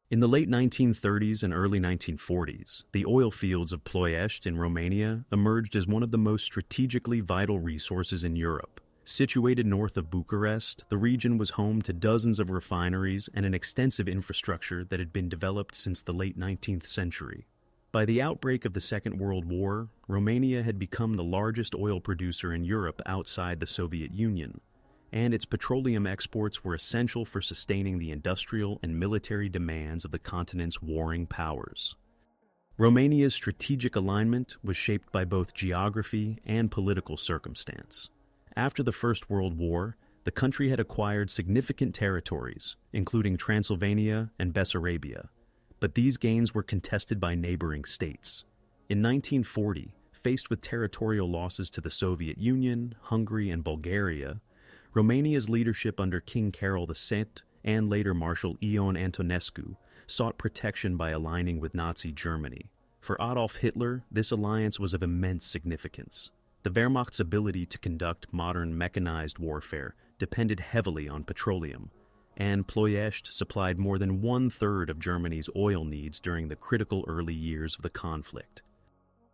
In the late 1930s and early 1940s, the oil fields of Ploiești in Romania emerged as one of the most strategically vital resources in Europe. Situated north of Bucharest, the region was home to dozens of refineries and an extensive infrastructure that had been developed since the late 19th century. By the outbreak of the Second World War, Romania had become the largest oil producer in Europe outside the Soviet Union, and its petroleum exports were essential for sustaining the industrial and military demands of the continent's warring powers. Romania's strategic alignment was shaped by both geography and political circumstance. After the First World War, the country had acquired significant territories, including Transylvania and Bessarabia, but these gains were contested by neighboring states. In 1940, faced with territorial losses to the Soviet Union, Hungary, and Bulgaria, Romania's leadership under King Carol II and later Marshal Ion Antonescu sought protection by aligning with Nazi Germany. For Adolf Hitler, this alliance was of immense significance. The Wehrmacht's ability to conduct modern mechanized warfare depended heavily on petroleum, and Ploiești supplied more than one-third of Germany's oil needs during the critical early years of the conflict.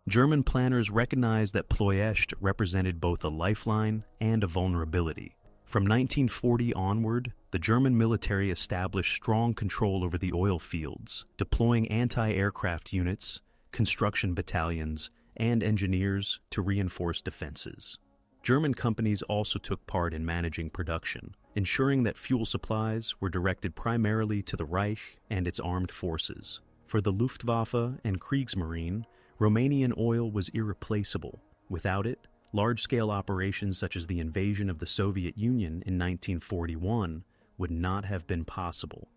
German planners recognized that Ploiești represented both a lifeline and a vulnerability. From 1940 onward, the German military established strong control over the oil fields, deploying anti-aircraft units, construction battalions, and engineers to reinforce defenses. German companies also took part in managing production, ensuring that fuel supplies were directed primarily to the Reich and its armed forces. For the Luftwaffe and Kriegsmarine, Romanian oil was irreplaceable. Without it, large-scale operations such as the invasion of the Soviet Union in 1941 would not have been possible.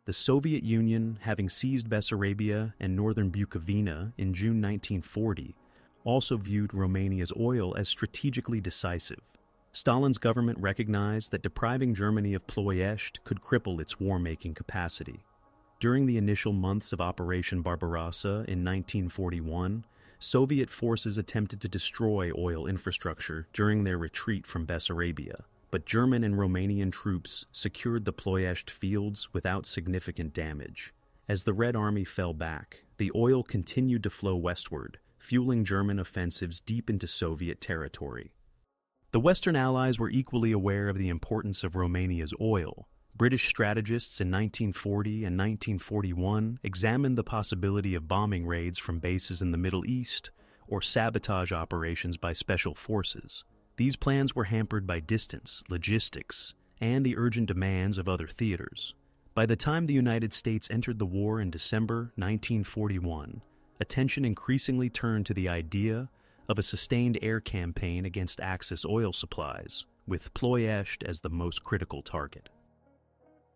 The Soviet Union, having seized Bessarabia and northern Bukovina in June 1940, also viewed Romania's oil as strategically decisive. Stalin's government recognized that depriving Germany of Ploiești could cripple its war-making capacity. During the initial months of Operation Barbarossa in 1941, Soviet forces attempted to destroy oil infrastructure during their retreat from Bessarabia, but German and Romanian troops secured the Ploiești fields without significant damage. As the Red Army fell back, the oil continued to flow westward, fueling German offensives deep into Soviet territory. The Western Allies were equally aware of the importance of Romania's oil. British strategists in 1940 and 1941 examined the possibility of bombing raids from bases in the Middle East or sabotage operations by special forces. These plans were hampered by distance, logistics, and the urgent demands of other theaters. By the time the United States entered the war in December 1941, attention increasingly turned to the idea of a sustained air campaign against Axis oil supplies, with Ploiești as the most critical target.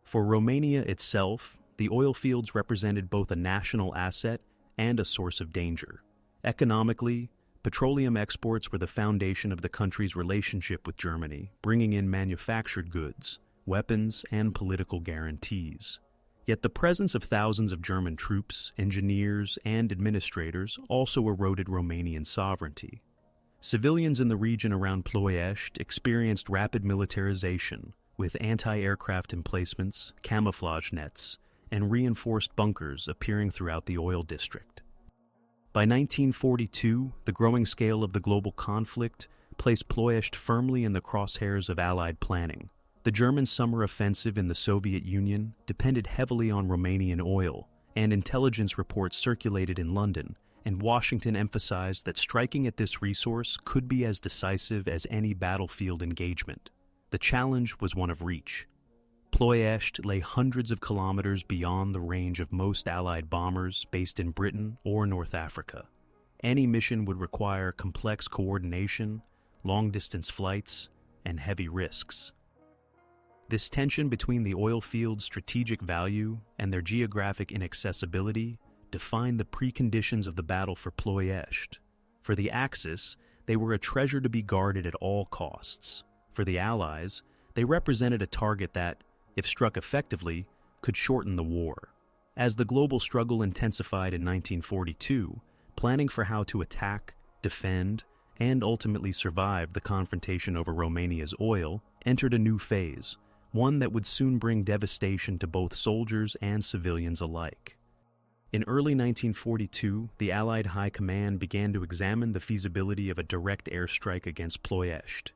For Romania itself, the oil fields represented both a national asset and a source of danger. Economically, petroleum exports were the foundation of the country's relationship with Germany, bringing in manufactured goods, weapons, and political guarantees. Yet the presence of thousands of German troops, engineers, and administrators also eroded Romanian sovereignty. Civilians in the region around Ploiești experienced rapid militarization, with anti-aircraft emplacements, camouflage nets, and reinforced bunkers appearing throughout the oil district. By 1942, the growing scale of the global conflict placed Ploiești firmly in the crosshairs of Allied planning. The German summer offensive in the Soviet Union depended heavily on Romanian oil, and intelligence reports circulated in London, and Washington emphasized that striking at this resource could be as decisive as any battlefield engagement. The challenge was one of reach. Ploiești lay hundreds of kilometers beyond the range of most Allied bombers based in Britain or North Africa. Any mission would require complex coordination, long-distance flights, and heavy risks. This tension between the oil field's strategic value and their geographic inaccessibility defined the preconditions of the battle for Ploiești. For the Axis, they were a treasure to be guarded at all costs. For the Allies, they represented a target that, if struck effectively, could shorten the war. As the global struggle intensified in 1942, planning for how to attack, defend, and ultimately survive the confrontation over Romania's oil entered a new phase, one that would soon bring devastation to both soldiers and civilians alike. In early 1942, the Allied High Command began to examine the feasibility of a direct airstrike against Ploiești.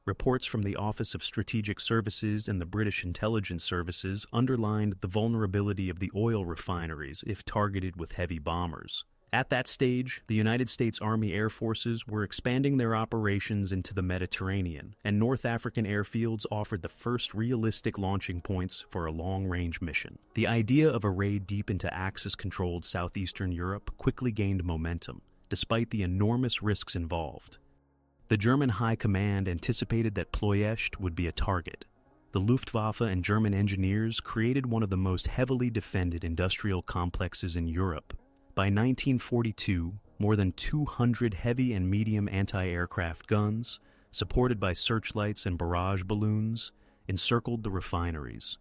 Reports from the Office of Strategic Services and the British Intelligence Services underlined the vulnerability of the oil refineries if targeted with heavy bombers. At that stage, the United States Army Air Forces were expanding their operations into the Mediterranean, and North African airfields offered the first realistic launching points for a long-range mission. The idea of a raid deep into Axis-controlled southeastern Europe quickly gained momentum, despite the enormous risks involved. The German High Command anticipated that Ploiești would be a target. The Luftwaffe and German engineers created one of the most heavily defended industrial complexes in Europe. By 1942, more than 200 heavy and medium anti-aircraft guns, supported by searchlights and barrage balloons, encircled the refineries.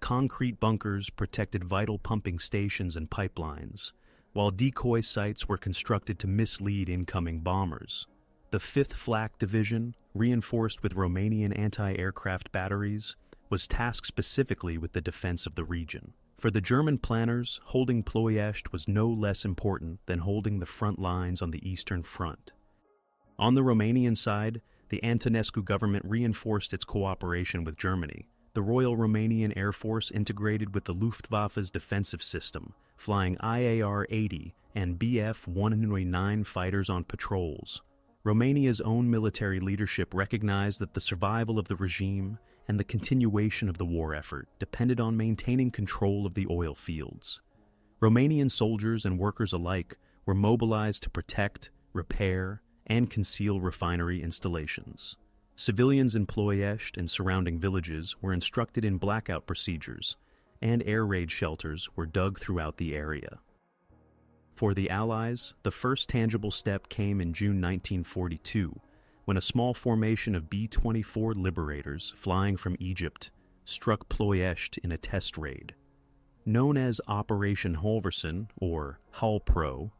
Concrete bunkers protected vital pumping stations and pipelines, while decoy sites were constructed to mislead incoming bombers. The 5th Flak Division, reinforced with Romanian anti-aircraft batteries, was tasked specifically with the defense of the region. For the German planners, holding Ploiești was no less important than holding the front lines on the Eastern Front. On the Romanian side, the Antonescu government reinforced its cooperation with Germany. The Royal Romanian Air Force integrated with the Luftwaffe's defensive system, flying IAR-80 and Bf-109 fighters on patrols. Romania's own military leadership recognized that the survival of the regime and the continuation of the war effort depended on maintaining control of the oil fields. Romanian soldiers and workers alike were mobilized to protect, repair, and conceal refinery installations. Civilians in Ploiești and surrounding villages were instructed in blackout procedures, and air raid shelters were dug throughout the area. For the Allies, the first tangible step came in June 1942, when a small formation of B-24 liberators flying from Egypt struck Ploiești in a test raid. Known as Operation Halvorsen, or Halpro,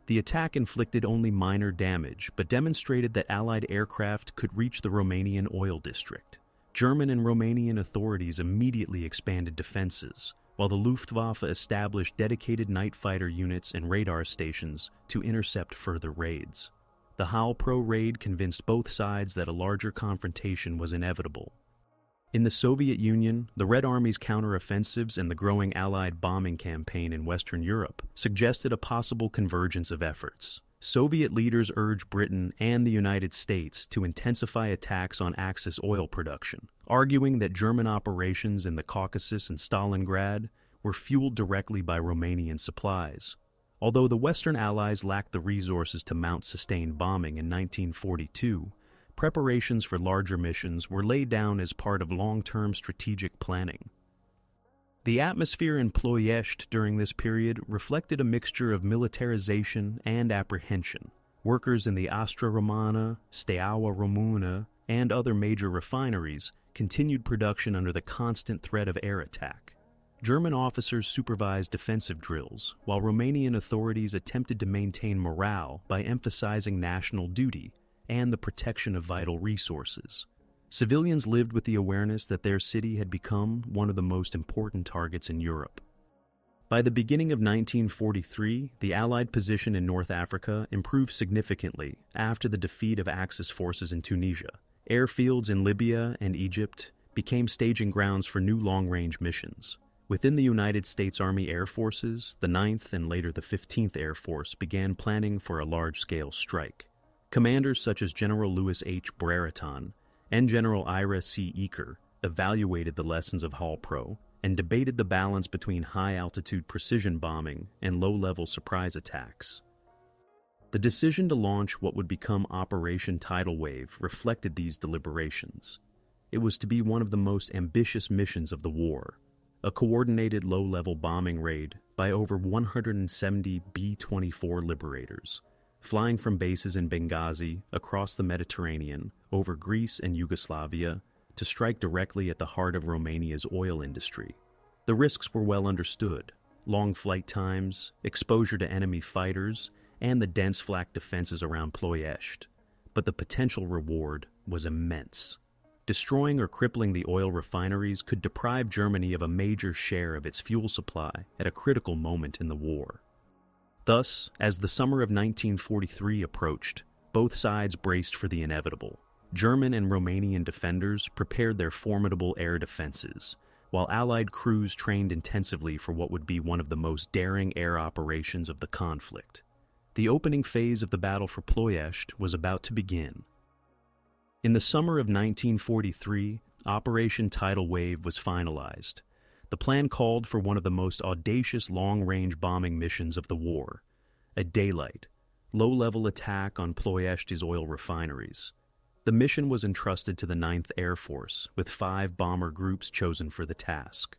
the attack inflicted only minor damage but demonstrated that Allied aircraft could reach the Romanian oil district. German and Romanian authorities immediately expanded defenses, while the Luftwaffe established dedicated night fighter units and radar stations to intercept further raids. The Halpro raid convinced both sides that a larger confrontation was inevitable. In the Soviet Union, the Red Army's counteroffensives and the growing Allied bombing campaign in Western Europe suggested a possible convergence of efforts. Soviet leaders urged Britain and the United States to intensify attacks on Axis oil production, arguing that German operations in the Caucasus and Stalingrad were fueled directly by Romanian supplies. Although the Western Allies lacked the resources to mount sustained bombing in 1942, preparations for larger missions were laid down as part of long-term strategic planning. The atmosphere in Ploiești during this period reflected a mixture of militarization and apprehension. Workers in the Astra Romana, Steaua Română, and other major refineries continued production under the constant threat of air attack. German officers supervised defensive drills, while Romanian authorities attempted to maintain morale by emphasizing national duty and the protection of vital resources. Civilians lived with the awareness that their city had become one of the most important targets in Europe. By the beginning of 1943, the Allied position in North Africa improved significantly after the defeat of Axis forces in Tunisia. Airfields in Libya and Egypt became staging grounds for new long-range missions. Within the United States Army Air Forces, the 9th and later the 15th Air Force began planning for a large-scale strike. Commanders such as General Louis H. Brereton and General Ira C. Eaker evaluated the lessons of Halpro and debated the balance between high-altitude precision bombing and low-level surprise attacks. The decision to launch what would become Operation Tidal Wave reflected these deliberations. It was to be one of the most ambitious missions of the war, a coordinated low-level bombing raid by over 170 B-24 liberators, flying from bases in Benghazi, across the Mediterranean, over Greece and Yugoslavia, to strike directly at the heart of Romania's oil industry. The risks were well understood: long flight times, exposure to enemy fighters, and the dense flak defenses around Ploiești. But the potential reward was immense. Destroying or crippling the oil refineries could deprive Germany of a major share of its fuel supply at a critical moment in the war. Thus, as the summer of 1943 approached, both sides braced for the inevitable. German and Romanian defenders prepared their formidable air defenses, while Allied crews trained intensively for what would be one of the most daring air operations of the conflict. The opening phase of the battle for Ploiești was about to begin. In the summer of 1943, Operation Tidal Wave was finalized. The plan called for one of the most audacious long-range bombing missions of the war, a daylight, low-level attack on Ploiești's oil refineries. The mission was entrusted to the 9th Air Force, with 5 bomber groups chosen for the task.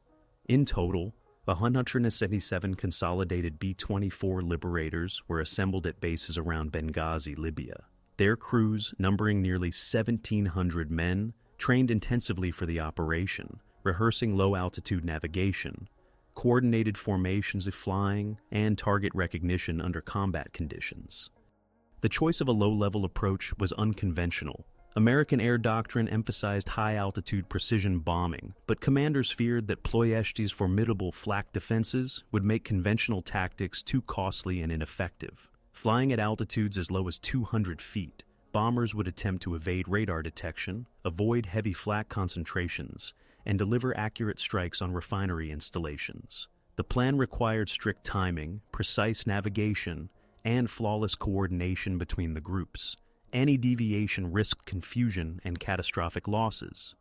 In total, 177 consolidated B-24 Liberators were assembled at bases around Benghazi, Libya. Their crews, numbering nearly 1,700 men, trained intensively for the operation, rehearsing low-altitude navigation, coordinated formations of flying, and target recognition under combat conditions. The choice of a low-level approach was unconventional. American air doctrine emphasized high-altitude precision bombing, but commanders feared that Ploiești's formidable flak defenses would make conventional tactics too costly and ineffective. Flying at altitudes as low as 200 feet, bombers would attempt to evade radar detection, avoid heavy flak concentrations, and deliver accurate strikes on refinery installations. The plan required strict timing, precise navigation, and flawless coordination between the groups. Any deviation risked confusion and catastrophic losses.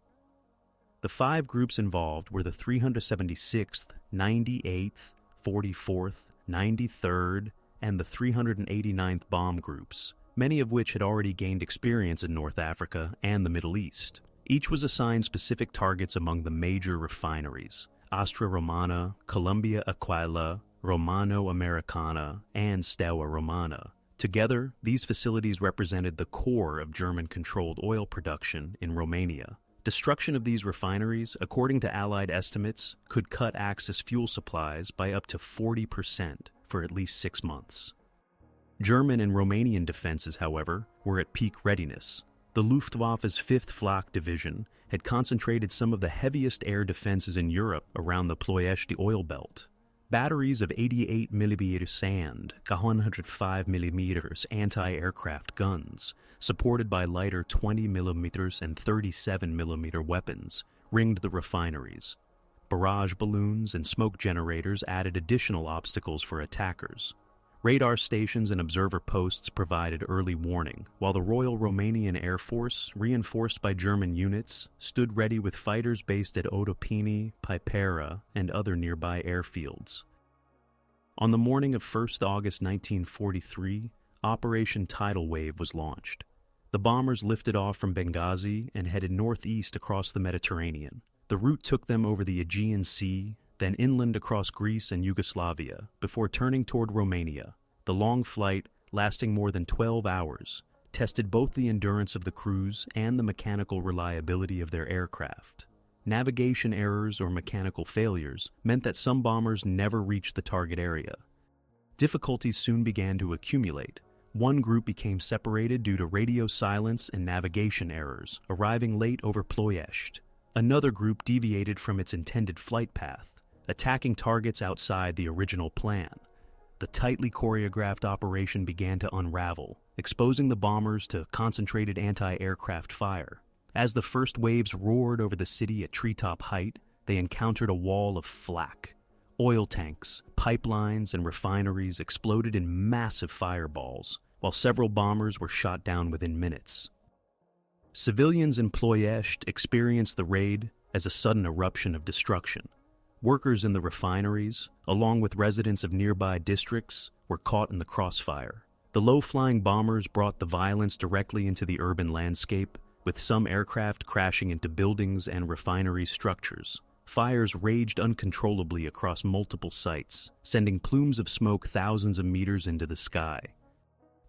The 5 groups involved were the 376th, 98th, 44th, 93rd, and the 389th bomb groups, many of which had already gained experience in North Africa and the Middle East. Each was assigned specific targets among the major refineries: Astra Romana, Columbia Aquila, Romano Americana, and Steaua Romana. Together, these facilities represented the core of German-controlled oil production in Romania. Destruction of these refineries, according to Allied estimates, could cut Axis fuel supplies by up to 40% for at least 6 months. German and Romanian defenses, however, were at peak readiness. The Luftwaffe's 5th Flak Division had concentrated some of the heaviest air defenses in Europe around the Ploiești oil belt. Batteries of 88mm Sand, 105mm anti-aircraft guns, supported by lighter 20mm and 37mm weapons, ringed the refineries. Barrage balloons and smoke generators added additional obstacles for attackers. Radar stations and observer posts provided early warning, while the Royal Romanian Air Force, reinforced by German units, stood ready with fighters based at Otopeni, Pipera, and other nearby airfields. On the morning of 1st August 1943, Operation Tidal Wave was launched. The bombers lifted off from Benghazi and headed northeast across the Mediterranean. The route took them over the Aegean Sea, then inland across Greece and Yugoslavia, before turning toward Romania. The long flight, lasting more than 12 hours, tested both the endurance of the crews and the mechanical reliability of their aircraft. Navigation errors or mechanical failures meant that some bombers never reached the target area. Difficulties soon began to accumulate. One group became separated due to radio silence and navigation errors, arriving late over Ploiești. Another group deviated from its intended flight path, attacking targets outside the original plan. The tightly choreographed operation began to unravel, exposing the bombers to concentrated anti-aircraft fire. As the first waves roared over the city at treetop height, they encountered a wall of flak. Oil tanks, pipelines, and refineries exploded in massive fireballs, while several bombers were shot down within minutes. Civilians in Ploiești experienced the raid as a sudden eruption of destruction. Workers in the refineries, along with residents of nearby districts, were caught in the crossfire. The low-flying bombers brought the violence directly into the urban landscape, with some aircraft crashing into buildings and refinery structures. Fires raged uncontrollably across multiple sites, sending plumes of smoke thousands of meters into the sky.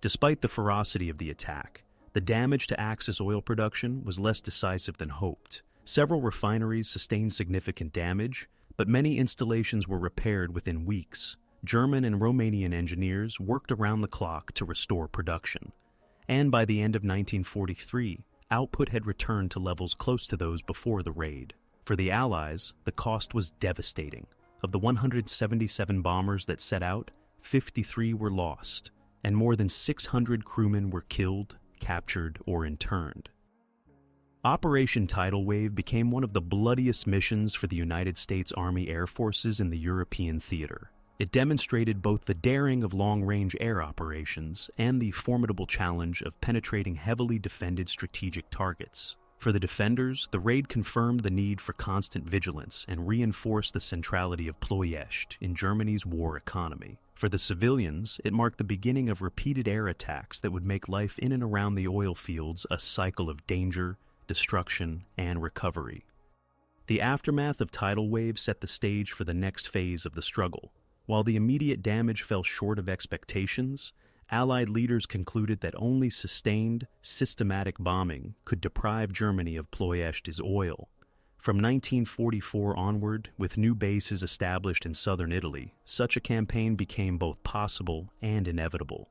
Despite the ferocity of the attack, the damage to Axis oil production was less decisive than hoped. Several refineries sustained significant damage, but many installations were repaired within weeks. German and Romanian engineers worked around the clock to restore production. And by the end of 1943, output had returned to levels close to those before the raid. For the Allies, the cost was devastating. Of the 177 bombers that set out, 53 were lost, and more than 600 crewmen were killed, captured, or interned. Operation Tidal Wave became one of the bloodiest missions for the United States Army Air Forces in the European theater. It demonstrated both the daring of long-range air operations and the formidable challenge of penetrating heavily defended strategic targets. For the defenders, the raid confirmed the need for constant vigilance and reinforced the centrality of Ploiești in Germany's war economy. For the civilians, it marked the beginning of repeated air attacks that would make life in and around the oil fields a cycle of danger, destruction, and recovery. The aftermath of tidal wave set the stage for the next phase of the struggle. While the immediate damage fell short of expectations, Allied leaders concluded that only sustained, systematic bombing could deprive Germany of Ploiești's oil. From 1944 onward, with new bases established in southern Italy, such a campaign became both possible and inevitable.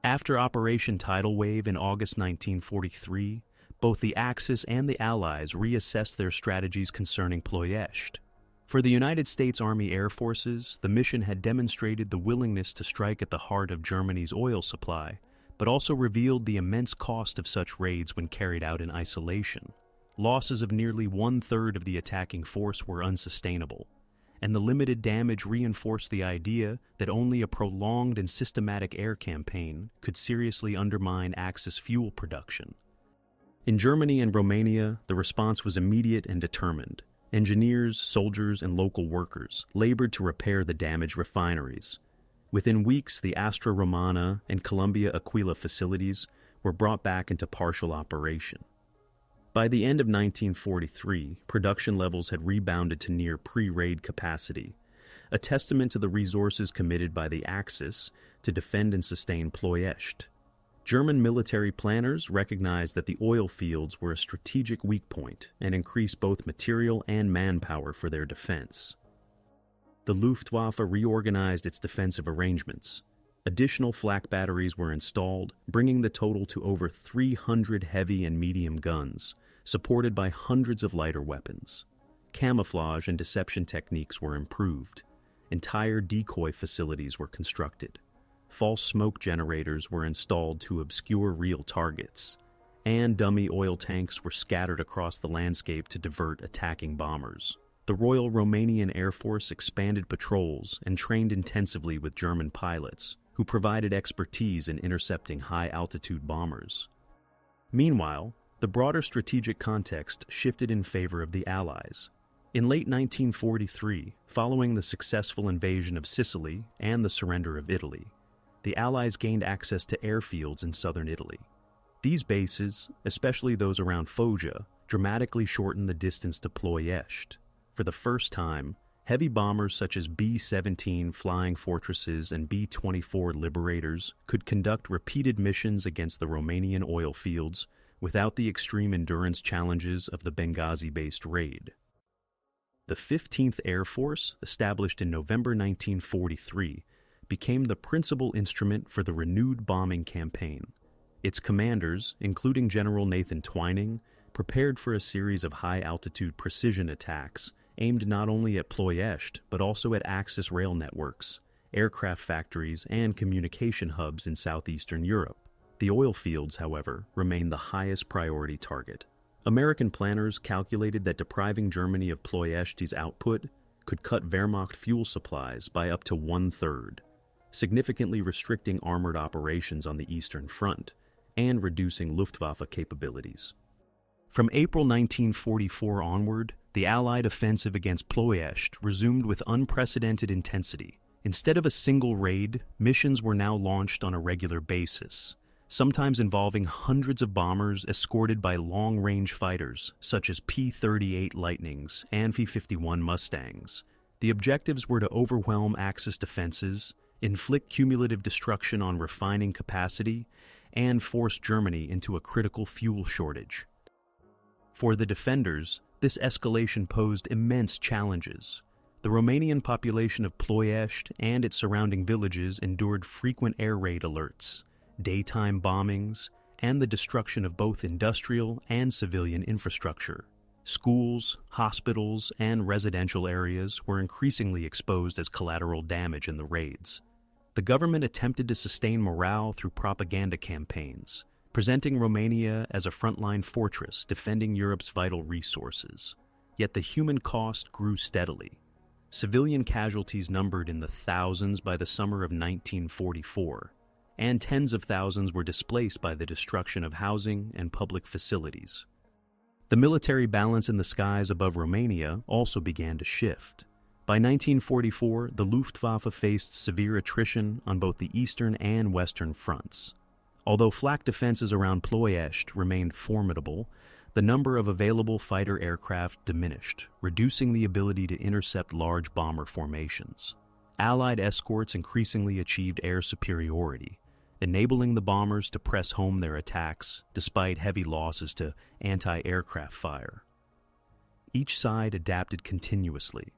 After Operation Tidal Wave in August 1943, both the Axis and the Allies reassessed their strategies concerning Ploiești. For the United States Army Air Forces, the mission had demonstrated the willingness to strike at the heart of Germany's oil supply, but also revealed the immense cost of such raids when carried out in isolation. Losses of nearly one-third of the attacking force were unsustainable, and the limited damage reinforced the idea that only a prolonged and systematic air campaign could seriously undermine Axis fuel production. In Germany and Romania, the response was immediate and determined. Engineers, soldiers, and local workers labored to repair the damaged refineries. Within weeks, the Astra Romana and Columbia Aquila facilities were brought back into partial operation. By the end of 1943, production levels had rebounded to near pre-raid capacity, a testament to the resources committed by the Axis to defend and sustain Ploiești. German military planners recognized that the oil fields were a strategic weak point and increased both material and manpower for their defense. The Luftwaffe reorganized its defensive arrangements. Additional flak batteries were installed, bringing the total to over 300 heavy and medium guns, supported by hundreds of lighter weapons. Camouflage and deception techniques were improved. Entire decoy facilities were constructed. False smoke generators were installed to obscure real targets, and dummy oil tanks were scattered across the landscape to divert attacking bombers. The Royal Romanian Air Force expanded patrols and trained intensively with German pilots, who provided expertise in intercepting high-altitude bombers. Meanwhile, the broader strategic context shifted in favor of the Allies. In late 1943, following the successful invasion of Sicily and the surrender of Italy, the Allies gained access to airfields in southern Italy. These bases, especially those around Foggia, dramatically shortened the distance to Ploiești. For the first time, heavy bombers such as B-17 Flying Fortresses and B-24 Liberators could conduct repeated missions against the Romanian oil fields without the extreme endurance challenges of the Benghazi-based raid. The 15th Air Force, established in November 1943, became the principal instrument for the renewed bombing campaign. Its commanders, including General Nathan Twining, prepared for a series of high-altitude precision attacks aimed not only at Ploiești but also at Axis rail networks, aircraft factories, and communication hubs in southeastern Europe. The oil fields, however, remained the highest priority target. American planners calculated that depriving Germany of Ploiești's output could cut Wehrmacht fuel supplies by up to one-third, significantly restricting armored operations on the Eastern Front and reducing Luftwaffe capabilities. From April 1944 onward, the Allied offensive against Ploiești resumed with unprecedented intensity. Instead of a single raid, missions were now launched on a regular basis, sometimes involving hundreds of bombers escorted by long-range fighters such as P-38 Lightnings and F-51 Mustangs. The objectives were to overwhelm Axis defenses, inflict cumulative destruction on refining capacity, and force Germany into a critical fuel shortage. For the defenders, this escalation posed immense challenges. The Romanian population of Ploiești and its surrounding villages endured frequent air raid alerts, daytime bombings, and the destruction of both industrial and civilian infrastructure. Schools, hospitals, and residential areas were increasingly exposed as collateral damage in the raids. The government attempted to sustain morale through propaganda campaigns, presenting Romania as a frontline fortress defending Europe's vital resources. Yet the human cost grew steadily. Civilian casualties numbered in the thousands by the summer of 1944, and tens of thousands were displaced by the destruction of housing and public facilities. The military balance in the skies above Romania also began to shift. By 1944, the Luftwaffe faced severe attrition on both the eastern and western fronts. Although flak defenses around Ploiești remained formidable, the number of available fighter aircraft diminished, reducing the ability to intercept large bomber formations. Allied escorts increasingly achieved air superiority, enabling the bombers to press home their attacks despite heavy losses to anti-aircraft fire. Each side adapted continuously.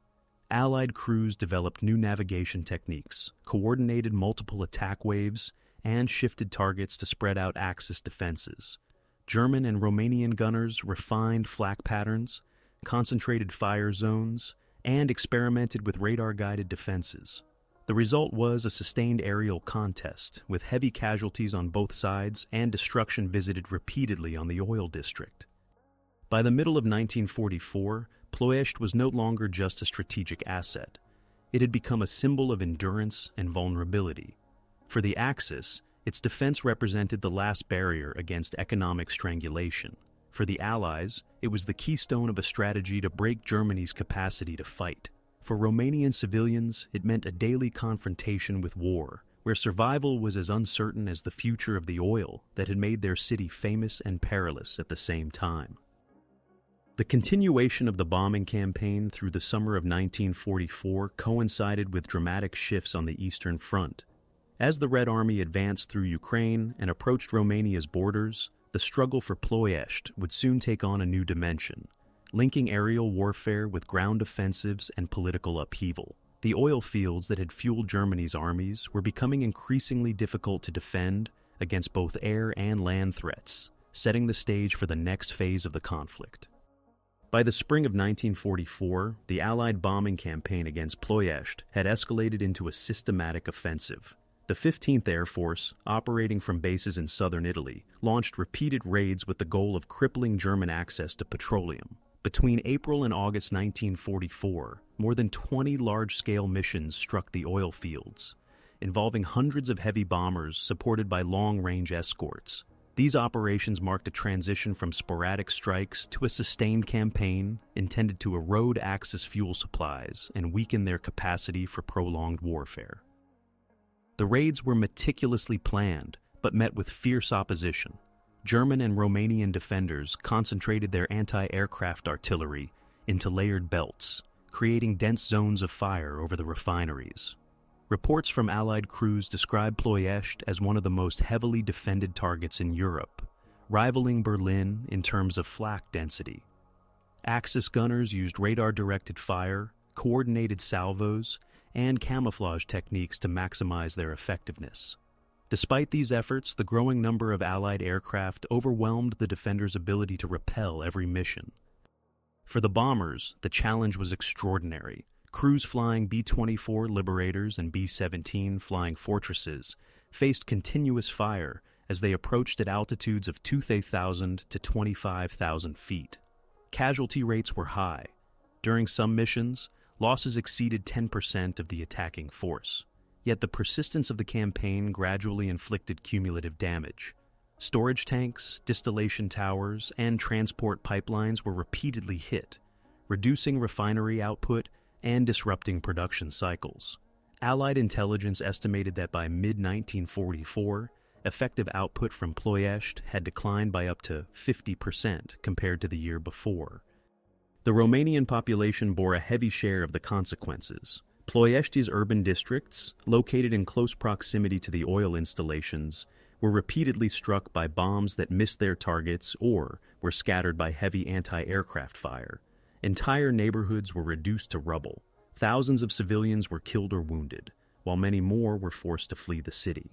Allied crews developed new navigation techniques, coordinated multiple attack waves, and shifted targets to spread out Axis defenses. German and Romanian gunners refined flak patterns, concentrated fire zones, and experimented with radar-guided defenses. The result was a sustained aerial contest, with heavy casualties on both sides and destruction visited repeatedly on the oil district. By the middle of 1944, Ploiești was no longer just a strategic asset. It had become a symbol of endurance and vulnerability. For the Axis, its defense represented the last barrier against economic strangulation. For the Allies, it was the keystone of a strategy to break Germany's capacity to fight. For Romanian civilians, it meant a daily confrontation with war, where survival was as uncertain as the future of the oil that had made their city famous and perilous at the same time. The continuation of the bombing campaign through the summer of 1944 coincided with dramatic shifts on the Eastern Front. As the Red Army advanced through Ukraine and approached Romania's borders, the struggle for Ploiești would soon take on a new dimension, linking aerial warfare with ground offensives and political upheaval. The oil fields that had fueled Germany's armies were becoming increasingly difficult to defend against both air and land threats, setting the stage for the next phase of the conflict. By the spring of 1944, the Allied bombing campaign against Ploiești had escalated into a systematic offensive. The 15th Air Force, operating from bases in southern Italy, launched repeated raids with the goal of crippling German access to petroleum. Between April and August 1944, more than 20 large-scale missions struck the oil fields, involving hundreds of heavy bombers supported by long-range escorts. These operations marked a transition from sporadic strikes to a sustained campaign intended to erode Axis fuel supplies and weaken their capacity for prolonged warfare. The raids were meticulously planned, but met with fierce opposition. German and Romanian defenders concentrated their anti-aircraft artillery into layered belts, creating dense zones of fire over the refineries. Reports from Allied crews describe Ploiești as one of the most heavily defended targets in Europe, rivaling Berlin in terms of flak density. Axis gunners used radar-directed fire, coordinated salvos, and camouflage techniques to maximize their effectiveness. Despite these efforts, the growing number of Allied aircraft overwhelmed the defenders' ability to repel every mission. For the bombers, the challenge was extraordinary. Crews flying B-24 Liberators and B-17 Flying Fortresses faced continuous fire as they approached at altitudes of 2,000 to 25,000 feet. Casualty rates were high. During some missions, losses exceeded 10% of the attacking force. Yet the persistence of the campaign gradually inflicted cumulative damage. Storage tanks, distillation towers, and transport pipelines were repeatedly hit, reducing refinery output and disrupting production cycles. Allied intelligence estimated that by mid-1944, effective output from Ploiești had declined by up to 50% compared to the year before. The Romanian population bore a heavy share of the consequences. Ploiești's urban districts, located in close proximity to the oil installations, were repeatedly struck by bombs that missed their targets or were scattered by heavy anti-aircraft fire. Entire neighborhoods were reduced to rubble. Thousands of civilians were killed or wounded, while many more were forced to flee the city.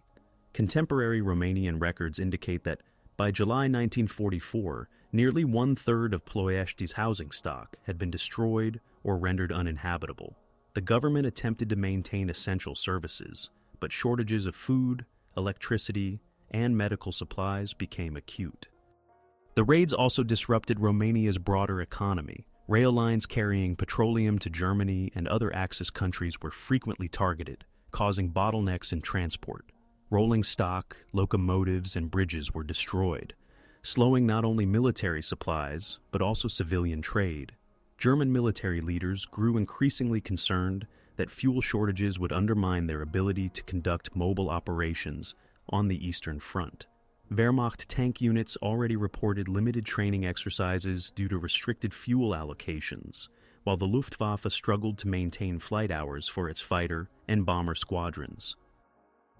Contemporary Romanian records indicate that By July 1944, nearly one-third of Ploiești's housing stock had been destroyed or rendered uninhabitable. The government attempted to maintain essential services, but shortages of food, electricity, and medical supplies became acute. The raids also disrupted Romania's broader economy. Rail lines carrying petroleum to Germany and other Axis countries were frequently targeted, causing bottlenecks in transport. Rolling stock, locomotives, and bridges were destroyed, slowing not only military supplies, but also civilian trade. German military leaders grew increasingly concerned that fuel shortages would undermine their ability to conduct mobile operations on the Eastern Front. Wehrmacht tank units already reported limited training exercises due to restricted fuel allocations, while the Luftwaffe struggled to maintain flight hours for its fighter and bomber squadrons.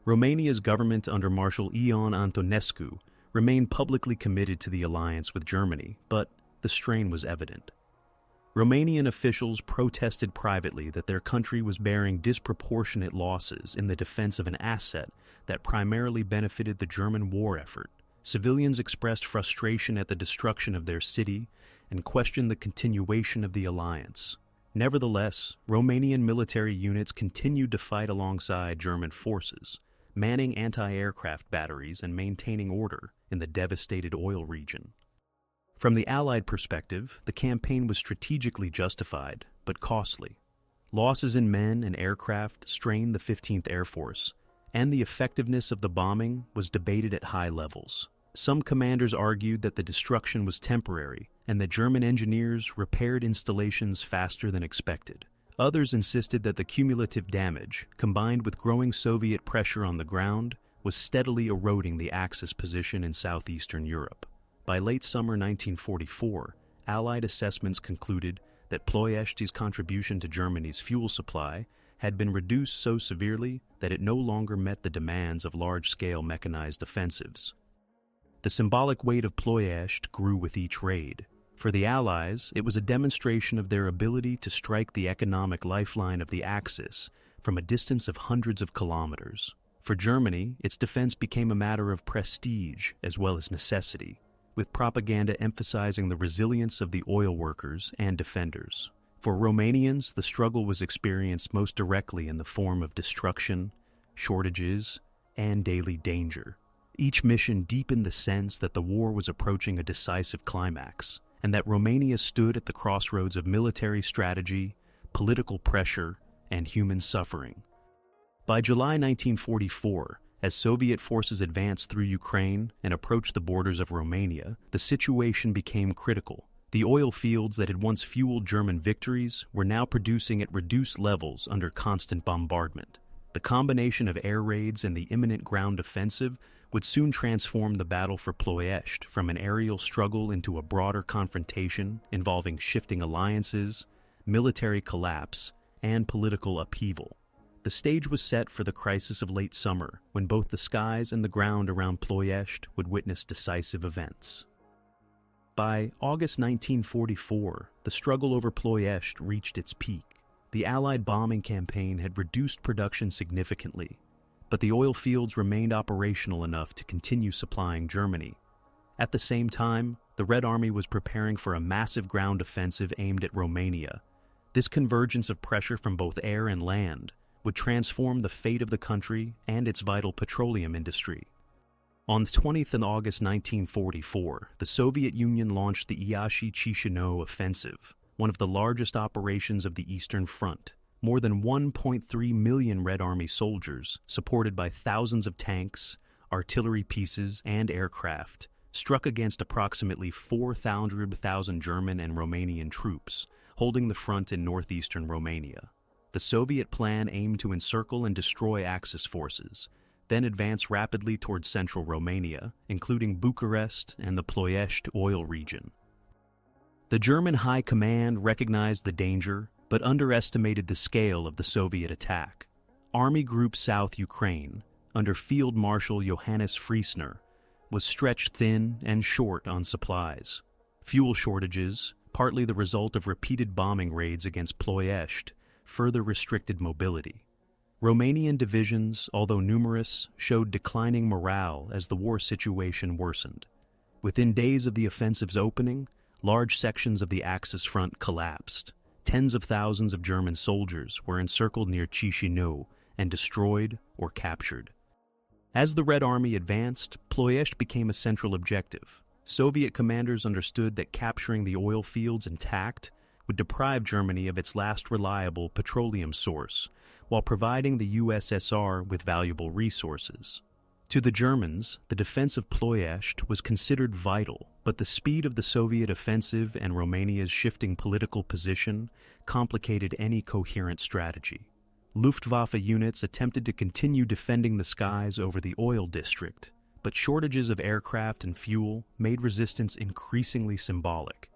Romania's government under Marshal Ion Antonescu remained publicly committed to the alliance with Germany, but the strain was evident. Romanian officials protested privately that their country was bearing disproportionate losses in the defense of an asset that primarily benefited the German war effort. Civilians expressed frustration at the destruction of their city and questioned the continuation of the alliance. Nevertheless, Romanian military units continued to fight alongside German forces, manning anti-aircraft batteries and maintaining order in the devastated oil region. From the Allied perspective, the campaign was strategically justified, but costly. Losses in men and aircraft strained the 15th Air Force, and the effectiveness of the bombing was debated at high levels. Some commanders argued that the destruction was temporary, and that German engineers repaired installations faster than expected. Others insisted that the cumulative damage, combined with growing Soviet pressure on the ground, was steadily eroding the Axis position in southeastern Europe. By late summer 1944, Allied assessments concluded that Ploiești's contribution to Germany's fuel supply had been reduced so severely that it no longer met the demands of large-scale mechanized offensives. The symbolic weight of Ploiești grew with each raid. For the Allies, it was a demonstration of their ability to strike the economic lifeline of the Axis from a distance of hundreds of kilometers. For Germany, its defense became a matter of prestige as well as necessity, with propaganda emphasizing the resilience of the oil workers and defenders. For Romanians, the struggle was experienced most directly in the form of destruction, shortages, and daily danger. Each mission deepened the sense that the war was approaching a decisive climax, and that Romania stood at the crossroads of military strategy, political pressure, and human suffering. By July 1944, as Soviet forces advanced through Ukraine and approached the borders of Romania, the situation became critical. The oil fields that had once fueled German victories were now producing at reduced levels under constant bombardment. The combination of air raids and the imminent ground offensive would soon transform the battle for Ploiești from an aerial struggle into a broader confrontation involving shifting alliances, military collapse, and political upheaval. The stage was set for the crisis of late summer, when both the skies and the ground around Ploiești would witness decisive events. By August 1944, the struggle over Ploiești reached its peak. The Allied bombing campaign had reduced production significantly, but the oil fields remained operational enough to continue supplying Germany. At the same time, the Red Army was preparing for a massive ground offensive aimed at Romania. This convergence of pressure from both air and land would transform the fate of the country and its vital petroleum industry. On the 20th of August 1944, the Soviet Union launched the Iași-Chișinău offensive, one of the largest operations of the Eastern Front. More than 1.3 million Red Army soldiers, supported by thousands of tanks, artillery pieces, and aircraft, struck against approximately 400,000 German and Romanian troops, holding the front in northeastern Romania. The Soviet plan aimed to encircle and destroy Axis forces, then advance rapidly towards central Romania, including Bucharest and the Ploiești oil region. The German High Command recognized the danger, but underestimated the scale of the Soviet attack. Army Group South Ukraine, under Field Marshal Johannes Friesner, was stretched thin and short on supplies. Fuel shortages, partly the result of repeated bombing raids against Ploiești, further restricted mobility. Romanian divisions, although numerous, showed declining morale as the war situation worsened. Within days of the offensive's opening, large sections of the Axis front collapsed. Tens of thousands of German soldiers were encircled near Chișinău and destroyed or captured. As the Red Army advanced, Ploiești became a central objective. Soviet commanders understood that capturing the oil fields intact would deprive Germany of its last reliable petroleum source, while providing the USSR with valuable resources. To the Germans, the defense of Ploiești was considered vital, but the speed of the Soviet offensive and Romania's shifting political position complicated any coherent strategy. Luftwaffe units attempted to continue defending the skies over the oil district, but shortages of aircraft and fuel made resistance increasingly symbolic.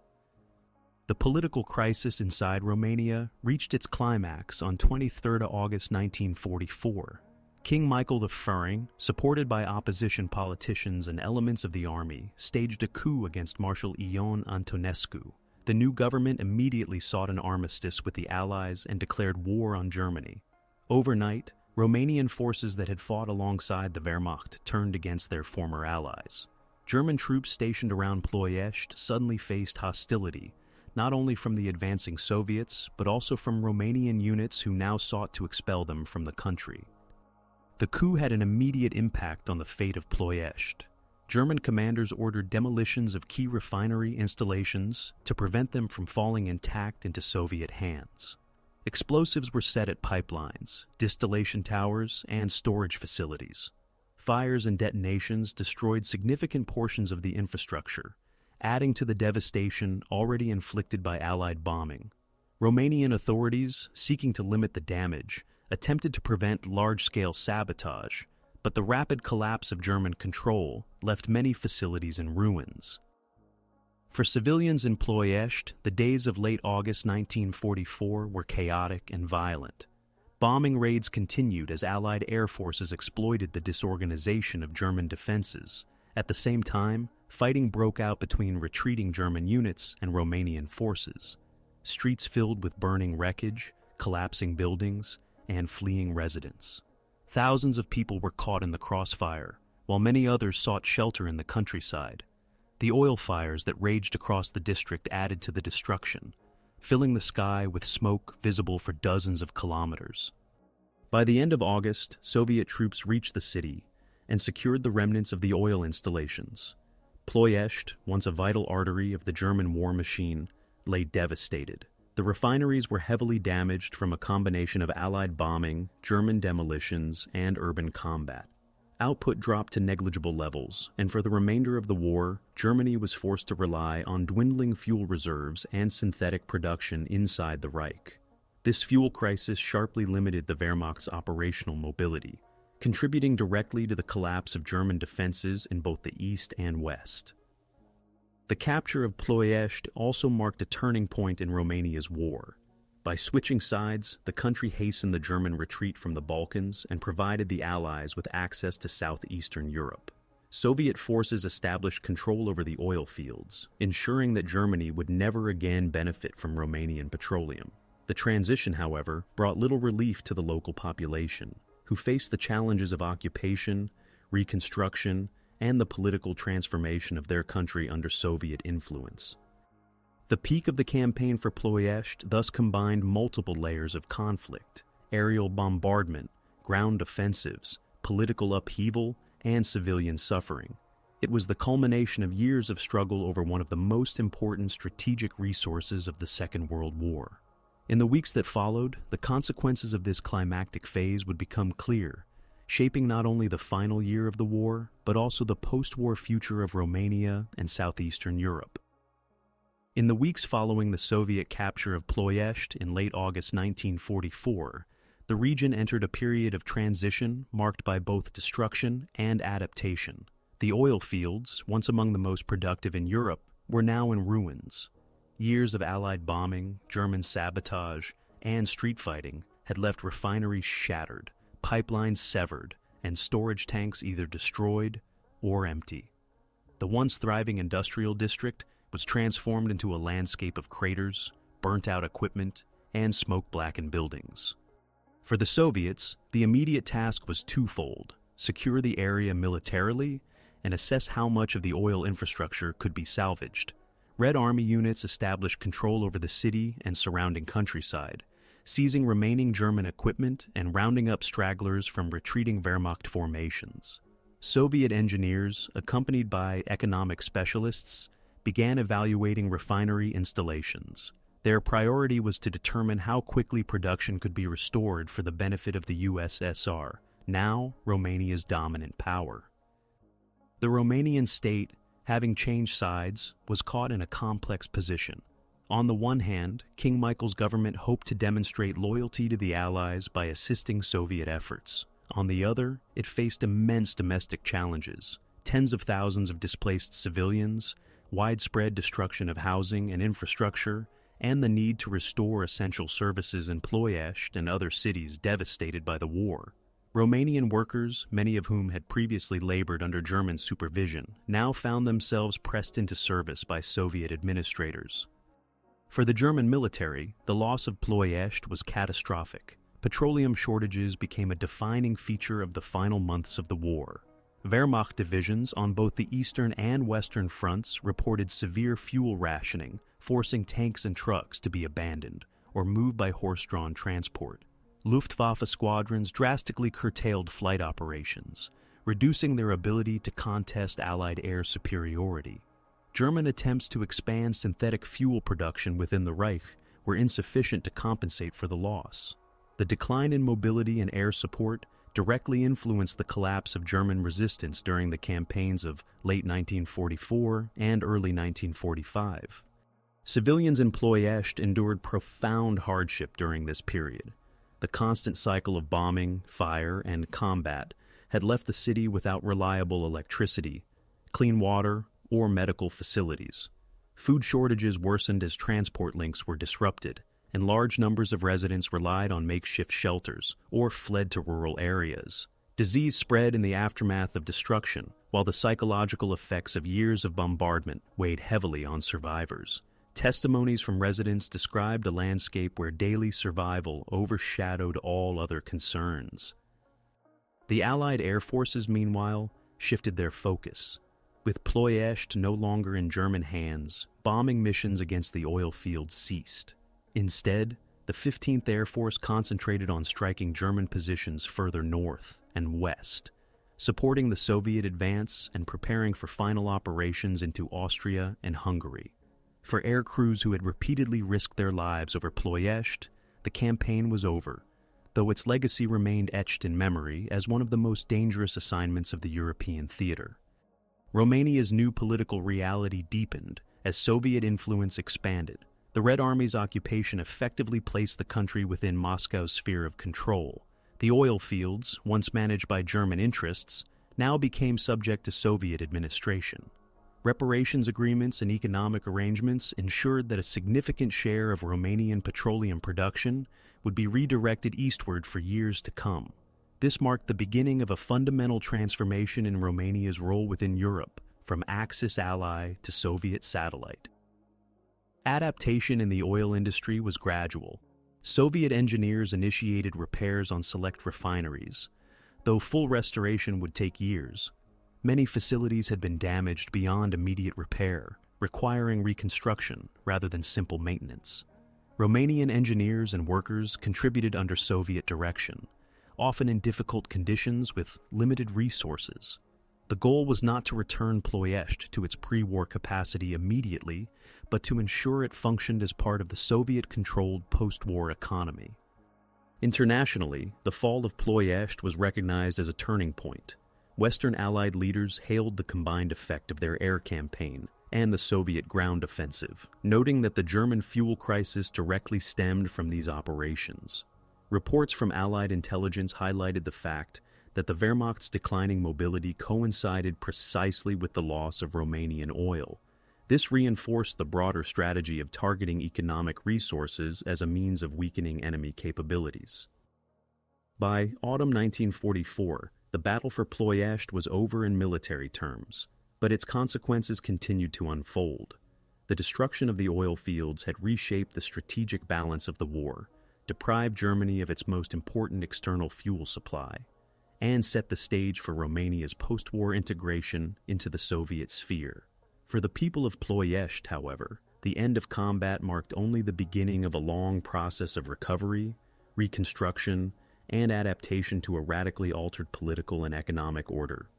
The political crisis inside Romania reached its climax on 23 August 1944. King Michael I, supported by opposition politicians and elements of the army, staged a coup against Marshal Ion Antonescu. The new government immediately sought an armistice with the Allies and declared war on Germany. Overnight, Romanian forces that had fought alongside the Wehrmacht turned against their former allies. German troops stationed around Ploiești suddenly faced hostility, not only from the advancing Soviets, but also from Romanian units who now sought to expel them from the country. The coup had an immediate impact on the fate of Ploiești. German commanders ordered demolitions of key refinery installations to prevent them from falling intact into Soviet hands. Explosives were set at pipelines, distillation towers, and storage facilities. Fires and detonations destroyed significant portions of the infrastructure, adding to the devastation already inflicted by Allied bombing. Romanian authorities, seeking to limit the damage, attempted to prevent large-scale sabotage, but the rapid collapse of German control left many facilities in ruins. For civilians in Ploiești, the days of late August 1944 were chaotic and violent. Bombing raids continued as Allied air forces exploited the disorganization of German defenses. At the same time, fighting broke out between retreating German units and Romanian forces. Streets filled with burning wreckage, collapsing buildings, and fleeing residents. Thousands of people were caught in the crossfire, while many others sought shelter in the countryside. The oil fires that raged across the district added to the destruction, filling the sky with smoke visible for dozens of kilometers. By the end of August, Soviet troops reached the city and secured the remnants of the oil installations. Ploiești, once a vital artery of the German war machine, lay devastated. The refineries were heavily damaged from a combination of Allied bombing, German demolitions, and urban combat. Output dropped to negligible levels, and for the remainder of the war, Germany was forced to rely on dwindling fuel reserves and synthetic production inside the Reich. This fuel crisis sharply limited the Wehrmacht's operational mobility, contributing directly to the collapse of German defenses in both the east and west. The capture of Ploiești also marked a turning point in Romania's war. By switching sides, the country hastened the German retreat from the Balkans and provided the Allies with access to southeastern Europe. Soviet forces established control over the oil fields, ensuring that Germany would never again benefit from Romanian petroleum. The transition, however, brought little relief to the local population, who faced the challenges of occupation, reconstruction, and the political transformation of their country under Soviet influence. The peak of the campaign for Ploiești thus combined multiple layers of conflict: aerial bombardment, ground offensives, political upheaval, and civilian suffering. It was the culmination of years of struggle over one of the most important strategic resources of the Second World War. In the weeks that followed, the consequences of this climactic phase would become clear, shaping not only the final year of the war, but also the post-war future of Romania and southeastern Europe. In the weeks following the Soviet capture of Ploiești in late August 1944, the region entered a period of transition marked by both destruction and adaptation. The oil fields, once among the most productive in Europe, were now in ruins. Years of Allied bombing, German sabotage, and street fighting had left refineries shattered, pipelines severed, and storage tanks either destroyed or empty. The once thriving industrial district was transformed into a landscape of craters, burnt-out equipment, and smoke-blackened buildings. For the Soviets, the immediate task was twofold: secure the area militarily and assess how much of the oil infrastructure could be salvaged. Red Army units established control over the city and surrounding countryside, seizing remaining German equipment and rounding up stragglers from retreating Wehrmacht formations. Soviet engineers, accompanied by economic specialists, began evaluating refinery installations. Their priority was to determine how quickly production could be restored for the benefit of the USSR, now Romania's dominant power. The Romanian state, having changed sides, was caught in a complex position. On the one hand, King Michael's government hoped to demonstrate loyalty to the Allies by assisting Soviet efforts. On the other, it faced immense domestic challenges, tens of thousands of displaced civilians, widespread destruction of housing and infrastructure, and the need to restore essential services in Ploiești and other cities devastated by the war. Romanian workers, many of whom had previously labored under German supervision, now found themselves pressed into service by Soviet administrators. For the German military, the loss of Ploiești was catastrophic. Petroleum shortages became a defining feature of the final months of the war. Wehrmacht divisions on both the eastern and western fronts reported severe fuel rationing, forcing tanks and trucks to be abandoned or moved by horse-drawn transport. Luftwaffe squadrons drastically curtailed flight operations, reducing their ability to contest Allied air superiority. German attempts to expand synthetic fuel production within the Reich were insufficient to compensate for the loss. The decline in mobility and air support directly influenced the collapse of German resistance during the campaigns of late 1944 and early 1945. Civilians in Ploiești endured profound hardship during this period. The constant cycle of bombing, fire, and combat had left the city without reliable electricity, clean water, or medical facilities. Food shortages worsened as transport links were disrupted, and large numbers of residents relied on makeshift shelters or fled to rural areas. Disease spread in the aftermath of destruction, while the psychological effects of years of bombardment weighed heavily on survivors. Testimonies from residents described a landscape where daily survival overshadowed all other concerns. The Allied air forces, meanwhile, shifted their focus. With Ploiești no longer in German hands, bombing missions against the oil fields ceased. Instead, the 15th Air Force concentrated on striking German positions further north and west, supporting the Soviet advance and preparing for final operations into Austria and Hungary. For air crews who had repeatedly risked their lives over Ploiești, the campaign was over, though its legacy remained etched in memory as one of the most dangerous assignments of the European theater. Romania's new political reality deepened as Soviet influence expanded. The Red Army's occupation effectively placed the country within Moscow's sphere of control. The oil fields, once managed by German interests, now became subject to Soviet administration. Reparations agreements and economic arrangements ensured that a significant share of Romanian petroleum production would be redirected eastward for years to come. This marked the beginning of a fundamental transformation in Romania's role within Europe, from Axis ally to Soviet satellite. Adaptation in the oil industry was gradual. Soviet engineers initiated repairs on select refineries, though full restoration would take years. Many facilities had been damaged beyond immediate repair, requiring reconstruction rather than simple maintenance. Romanian engineers and workers contributed under Soviet direction, often in difficult conditions with limited resources. The goal was not to return Ploiești to its pre-war capacity immediately, but to ensure it functioned as part of the Soviet-controlled post-war economy. Internationally, the fall of Ploiești was recognized as a turning point. Western Allied leaders hailed the combined effect of their air campaign and the Soviet ground offensive, noting that the German fuel crisis directly stemmed from these operations. Reports from Allied intelligence highlighted the fact that the Wehrmacht's declining mobility coincided precisely with the loss of Romanian oil. This reinforced the broader strategy of targeting economic resources as a means of weakening enemy capabilities. By autumn 1944, the battle for Ploiești was over in military terms, but its consequences continued to unfold. The destruction of the oil fields had reshaped the strategic balance of the war, deprived Germany of its most important external fuel supply, and set the stage for Romania's post-war integration into the Soviet sphere. For the people of Ploiești, however, the end of combat marked only the beginning of a long process of recovery, reconstruction, and adaptation to a radically altered political and economic order.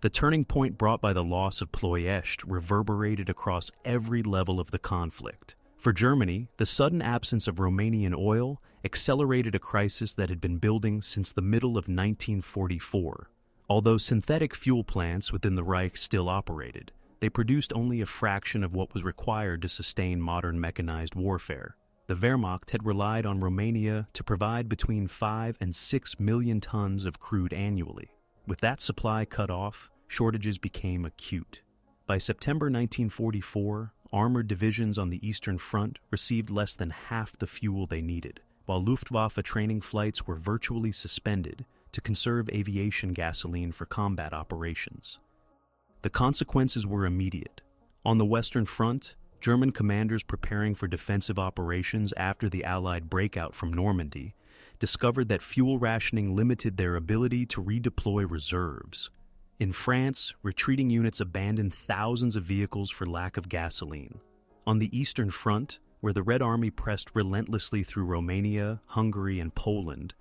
The turning point brought by the loss of Ploiești reverberated across every level of the conflict. For Germany, the sudden absence of Romanian oil accelerated a crisis that had been building since the middle of 1944. Although synthetic fuel plants within the Reich still operated, they produced only a fraction of what was required to sustain modern mechanized warfare. The Wehrmacht had relied on Romania to provide between 5 and 6 million tons of crude annually. With that supply cut off, shortages became acute. By September 1944, armored divisions on the Eastern Front received less than half the fuel they needed, while Luftwaffe training flights were virtually suspended to conserve aviation gasoline for combat operations. The consequences were immediate. On the Western Front, German commanders preparing for defensive operations after the Allied breakout from Normandy discovered that fuel rationing limited their ability to redeploy reserves. In France, retreating units abandoned thousands of vehicles for lack of gasoline. On the Eastern Front, where the Red Army pressed relentlessly through Romania, Hungary, and Poland,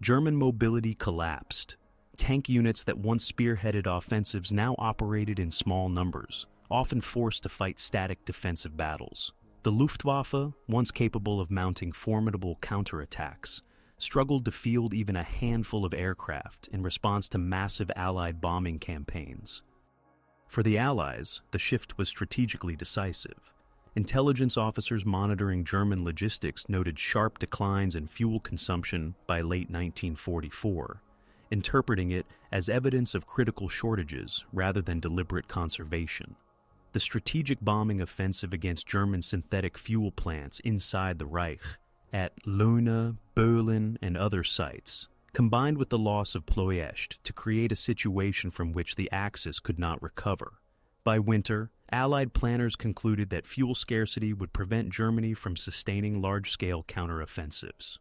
German mobility collapsed. Tank units that once spearheaded offensives now operated in small numbers, often forced to fight static defensive battles. The Luftwaffe, once capable of mounting formidable counterattacks, struggled to field even a handful of aircraft in response to massive Allied bombing campaigns. For the Allies, the shift was strategically decisive. Intelligence officers monitoring German logistics noted sharp declines in fuel consumption by late 1944, interpreting it as evidence of critical shortages rather than deliberate conservation. The strategic bombing offensive against German synthetic fuel plants inside the Reich, at Leuna, Berlin, and other sites, combined with the loss of Ploiești to create a situation from which the Axis could not recover. By winter, Allied planners concluded that fuel scarcity would prevent Germany from sustaining large-scale counteroffensives.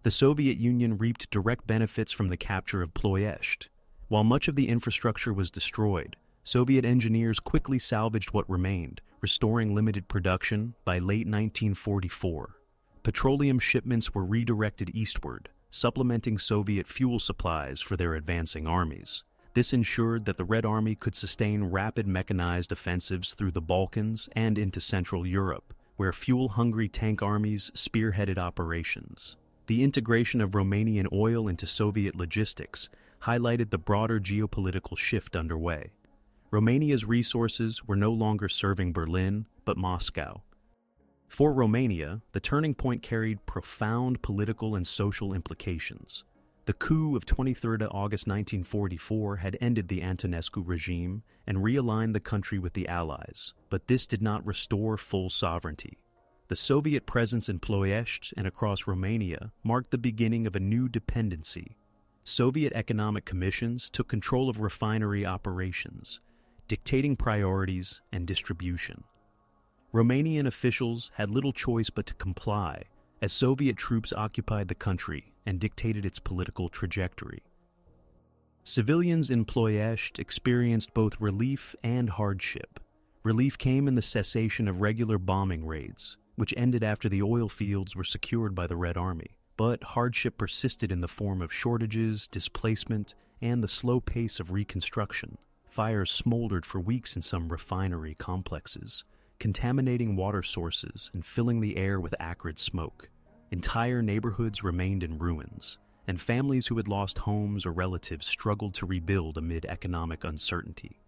The Soviet Union reaped direct benefits from the capture of Ploiești. While much of the infrastructure was destroyed, Soviet engineers quickly salvaged what remained, restoring limited production by late 1944. Petroleum shipments were redirected eastward, supplementing Soviet fuel supplies for their advancing armies. This ensured that the Red Army could sustain rapid mechanized offensives through the Balkans and into Central Europe, where fuel-hungry tank armies spearheaded operations. The integration of Romanian oil into Soviet logistics highlighted the broader geopolitical shift underway. Romania's resources were no longer serving Berlin, but Moscow. For Romania, the turning point carried profound political and social implications. The coup of 23 August 1944 had ended the Antonescu regime and realigned the country with the Allies, but this did not restore full sovereignty. The Soviet presence in Ploiești and across Romania marked the beginning of a new dependency. Soviet economic commissions took control of refinery operations, dictating priorities and distribution. Romanian officials had little choice but to comply, as Soviet troops occupied the country and dictated its political trajectory. Civilians in Ploiești experienced both relief and hardship. Relief came in the cessation of regular bombing raids, which ended after the oil fields were secured by the Red Army. But hardship persisted in the form of shortages, displacement, and the slow pace of reconstruction. Fires smoldered for weeks in some refinery complexes, contaminating water sources and filling the air with acrid smoke. Entire neighborhoods remained in ruins, and families who had lost homes or relatives struggled to rebuild amid economic uncertainty.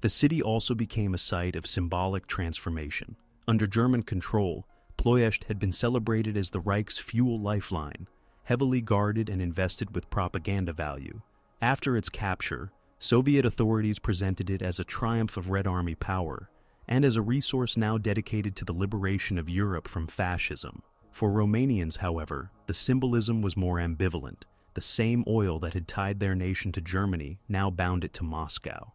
The city also became a site of symbolic transformation. Under German control, Ploiești had been celebrated as the Reich's fuel lifeline, heavily guarded and invested with propaganda value. After its capture, Soviet authorities presented it as a triumph of Red Army power, and as a resource now dedicated to the liberation of Europe from fascism. For Romanians, however, the symbolism was more ambivalent. The same oil that had tied their nation to Germany now bound it to Moscow.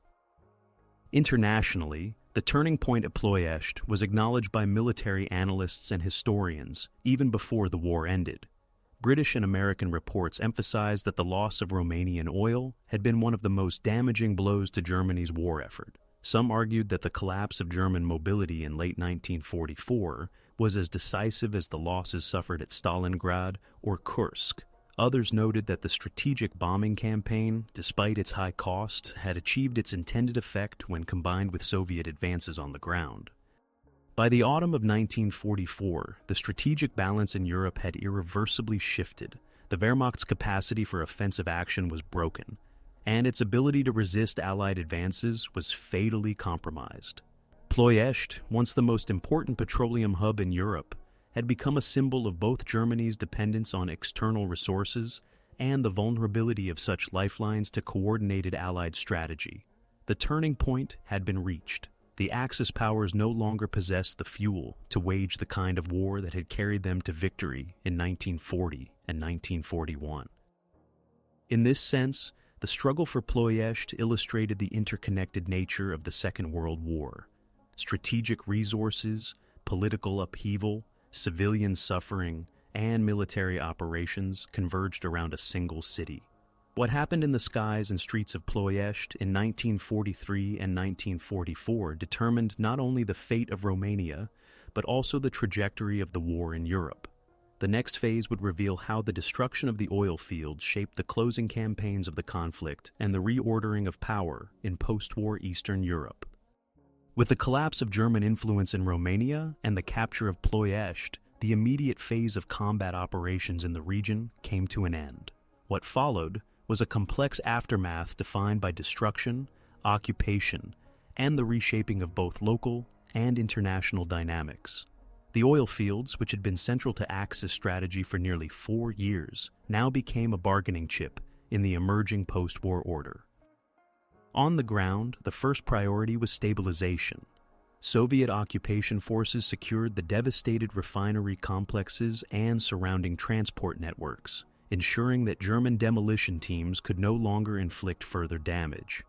Internationally, the turning point at Ploiești was acknowledged by military analysts and historians even before the war ended. British and American reports emphasized that the loss of Romanian oil had been one of the most damaging blows to Germany's war effort. Some argued that the collapse of German mobility in late 1944 was as decisive as the losses suffered at Stalingrad or Kursk. Others noted that the strategic bombing campaign, despite its high cost, had achieved its intended effect when combined with Soviet advances on the ground. By the autumn of 1944, the strategic balance in Europe had irreversibly shifted. The Wehrmacht's capacity for offensive action was broken, and its ability to resist Allied advances was fatally compromised. Ploiești, once the most important petroleum hub in Europe, had become a symbol of both Germany's dependence on external resources and the vulnerability of such lifelines to coordinated Allied strategy. The turning point had been reached. The Axis powers no longer possessed the fuel to wage the kind of war that had carried them to victory in 1940 and 1941. In this sense, the struggle for Ploiești illustrated the interconnected nature of the Second World War. Strategic resources, political upheaval, civilian suffering, and military operations converged around a single city. What happened in the skies and streets of Ploiești in 1943 and 1944 determined not only the fate of Romania, but also the trajectory of the war in Europe. The next phase would reveal how the destruction of the oil fields shaped the closing campaigns of the conflict and the reordering of power in post-war Eastern Europe. With the collapse of German influence in Romania and the capture of Ploiești, the immediate phase of combat operations in the region came to an end. What followed was a complex aftermath defined by destruction, occupation, and the reshaping of both local and international dynamics. The oil fields, which had been central to Axis strategy for nearly 4 years, now became a bargaining chip in the emerging post-war order. On the ground, the first priority was stabilization. Soviet occupation forces secured the devastated refinery complexes and surrounding transport networks, ensuring that German demolition teams could no longer inflict further damage.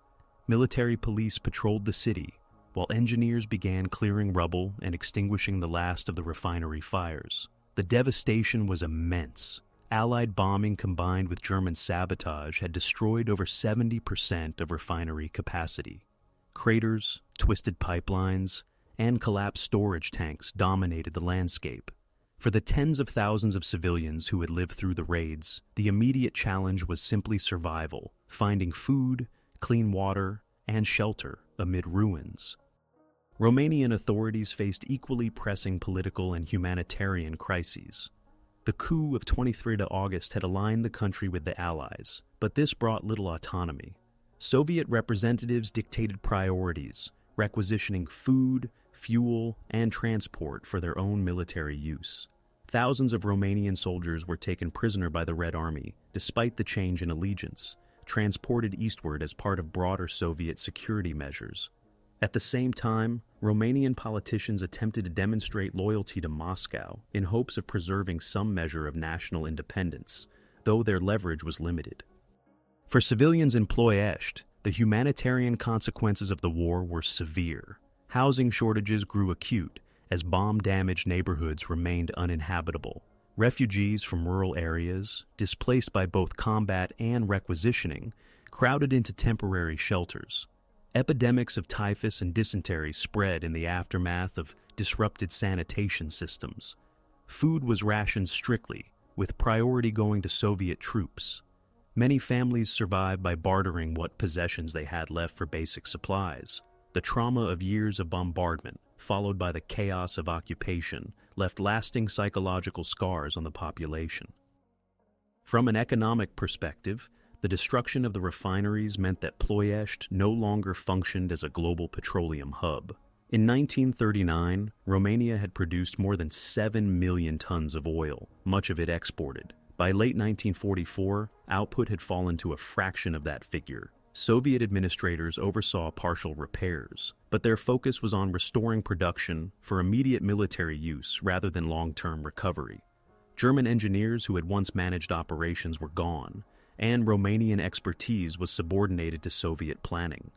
Military police patrolled the city, while engineers began clearing rubble and extinguishing the last of the refinery fires. The devastation was immense. Allied bombing combined with German sabotage had destroyed over 70% of refinery capacity. Craters, twisted pipelines, and collapsed storage tanks dominated the landscape. For the tens of thousands of civilians who had lived through the raids, the immediate challenge was simply survival, finding food, clean water, and shelter amid ruins. Romanian authorities faced equally pressing political and humanitarian crises. The coup of 23 August had aligned the country with the Allies, but this brought little autonomy. Soviet representatives dictated priorities, requisitioning food, fuel, and transport for their own military use. Thousands of Romanian soldiers were taken prisoner by the Red Army, despite the change in allegiance, transported eastward as part of broader Soviet security measures. At the same time, Romanian politicians attempted to demonstrate loyalty to Moscow in hopes of preserving some measure of national independence, though their leverage was limited. For civilians in Ploiești, the humanitarian consequences of the war were severe. Housing shortages grew acute as bomb-damaged neighborhoods remained uninhabitable. Refugees from rural areas, displaced by both combat and requisitioning, crowded into temporary shelters. Epidemics of typhus and dysentery spread in the aftermath of disrupted sanitation systems. Food was rationed strictly, with priority going to Soviet troops. Many families survived by bartering what possessions they had left for basic supplies. The trauma of years of bombardment, followed by the chaos of occupation, left lasting psychological scars on the population. From an economic perspective, the destruction of the refineries meant that Ploiești no longer functioned as a global petroleum hub. In 1939, Romania had produced more than 7 million tons of oil, much of it exported. By late 1944, output had fallen to a fraction of that figure. Soviet administrators oversaw partial repairs, but their focus was on restoring production for immediate military use rather than long-term recovery. German engineers who had once managed operations were gone, and Romanian expertise was subordinated to Soviet planning.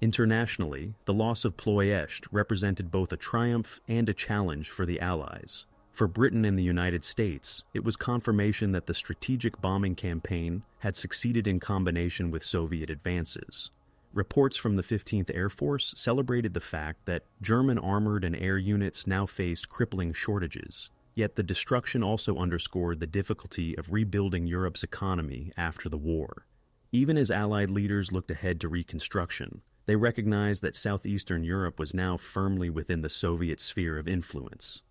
Internationally, the loss of Ploiești represented both a triumph and a challenge for the Allies. For Britain and the United States, it was confirmation that the strategic bombing campaign had succeeded in combination with Soviet advances. Reports from the 15th Air Force celebrated the fact that German armored and air units now faced crippling shortages, yet the destruction also underscored the difficulty of rebuilding Europe's economy after the war. Even as Allied leaders looked ahead to reconstruction, they recognized that southeastern Europe was now firmly within the Soviet sphere of influence.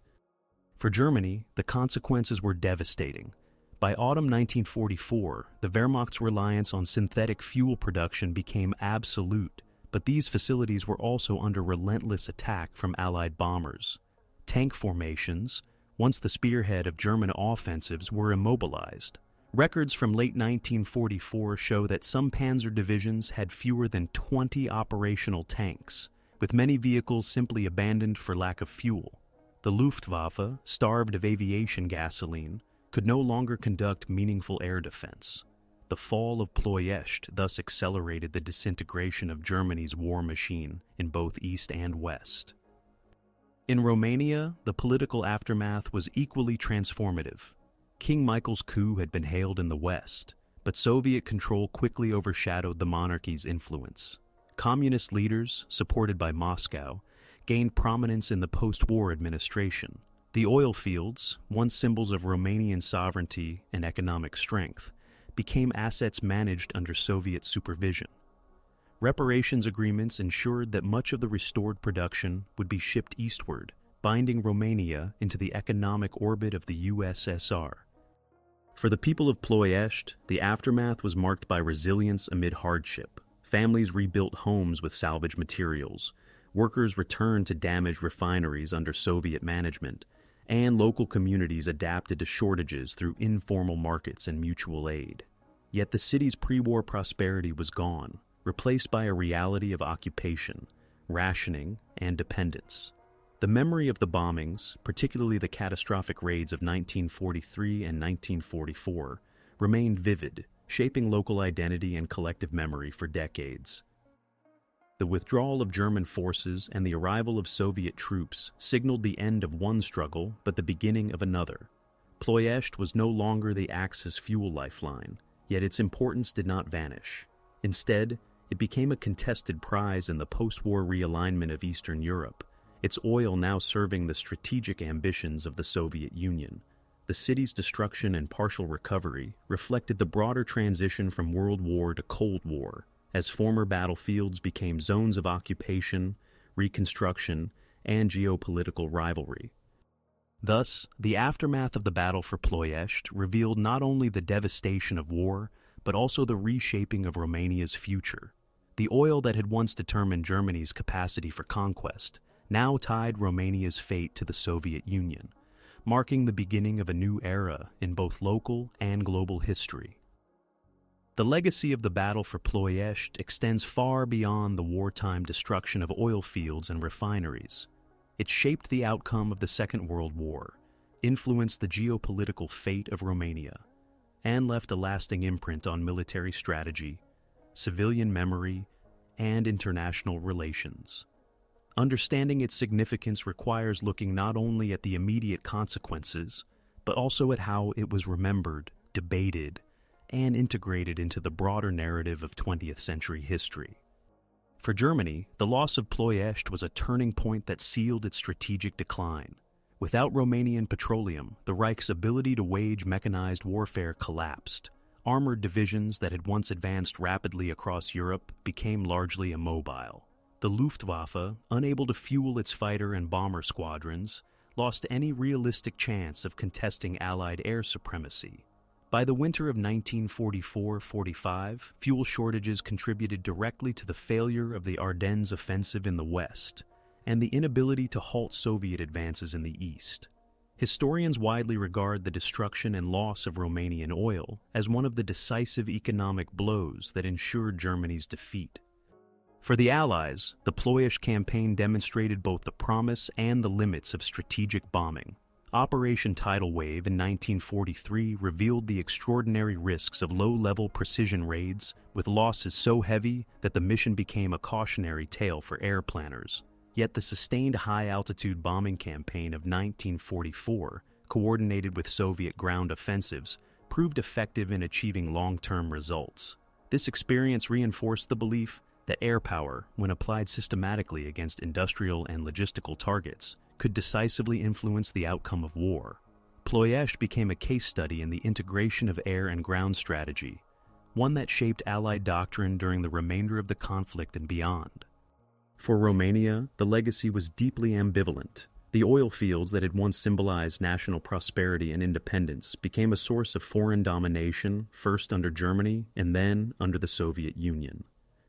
For Germany, the consequences were devastating. By autumn 1944, the Wehrmacht's reliance on synthetic fuel production became absolute, but these facilities were also under relentless attack from Allied bombers. Tank formations, once the spearhead of German offensives, were immobilized. Records from late 1944 show that some panzer divisions had fewer than 20 operational tanks, with many vehicles simply abandoned for lack of fuel. The Luftwaffe, starved of aviation gasoline, could no longer conduct meaningful air defense. The fall of Ploiești thus accelerated the disintegration of Germany's war machine in both East and West. In Romania, the political aftermath was equally transformative. King Michael's coup had been hailed in the West, but Soviet control quickly overshadowed the monarchy's influence. Communist leaders, supported by Moscow, gained prominence in the post-war administration. The oil fields, once symbols of Romanian sovereignty and economic strength, became assets managed under Soviet supervision. Reparations agreements ensured that much of the restored production would be shipped eastward, binding Romania into the economic orbit of the USSR. For the people of Ploiești, the aftermath was marked by resilience amid hardship. Families rebuilt homes with salvaged materials, workers returned to damaged refineries under Soviet management, and local communities adapted to shortages through informal markets and mutual aid. Yet the city's pre-war prosperity was gone, replaced by a reality of occupation, rationing, and dependence. The memory of the bombings, particularly the catastrophic raids of 1943 and 1944, remained vivid, shaping local identity and collective memory for decades. The withdrawal of German forces and the arrival of Soviet troops signaled the end of one struggle but the beginning of another. Ploiești was no longer the Axis fuel lifeline, yet its importance did not vanish. Instead, it became a contested prize in the post-war realignment of Eastern Europe, its oil now serving the strategic ambitions of the Soviet Union. The city's destruction and partial recovery reflected the broader transition from World War to Cold War, as former battlefields became zones of occupation, reconstruction, and geopolitical rivalry. Thus, the aftermath of the battle for Ploiești revealed not only the devastation of war, but also the reshaping of Romania's future. The oil that had once determined Germany's capacity for conquest now tied Romania's fate to the Soviet Union, marking the beginning of a new era in both local and global history. The legacy of the battle for Ploiești extends far beyond the wartime destruction of oil fields and refineries. It shaped the outcome of the Second World War, influenced the geopolitical fate of Romania, and left a lasting imprint on military strategy, civilian memory, and international relations. Understanding its significance requires looking not only at the immediate consequences, but also at how it was remembered, debated, and integrated into the broader narrative of 20th century history. For Germany, the loss of Ploiești was a turning point that sealed its strategic decline. Without Romanian petroleum, the Reich's ability to wage mechanized warfare collapsed. Armored divisions that had once advanced rapidly across Europe became largely immobile. The Luftwaffe, unable to fuel its fighter and bomber squadrons, lost any realistic chance of contesting Allied air supremacy. By the winter of 1944-45, fuel shortages contributed directly to the failure of the Ardennes offensive in the west, and the inability to halt Soviet advances in the east. Historians widely regard the destruction and loss of Romanian oil as one of the decisive economic blows that ensured Germany's defeat. For the Allies, the Ploiești campaign demonstrated both the promise and the limits of strategic bombing. Operation Tidal Wave in 1943 revealed the extraordinary risks of low-level precision raids, with losses so heavy that the mission became a cautionary tale for air planners. Yet the sustained high-altitude bombing campaign of 1944 coordinated with Soviet ground offensives, proved effective in achieving long-term results. This experience reinforced the belief that air power, when applied systematically against industrial and logistical targets, could decisively influence the outcome of war. Ploiești became a case study in the integration of air and ground strategy, one that shaped Allied doctrine during the remainder of the conflict and beyond. For Romania, the legacy was deeply ambivalent. The oil fields that had once symbolized national prosperity and independence became a source of foreign domination, first under Germany and then under the Soviet Union.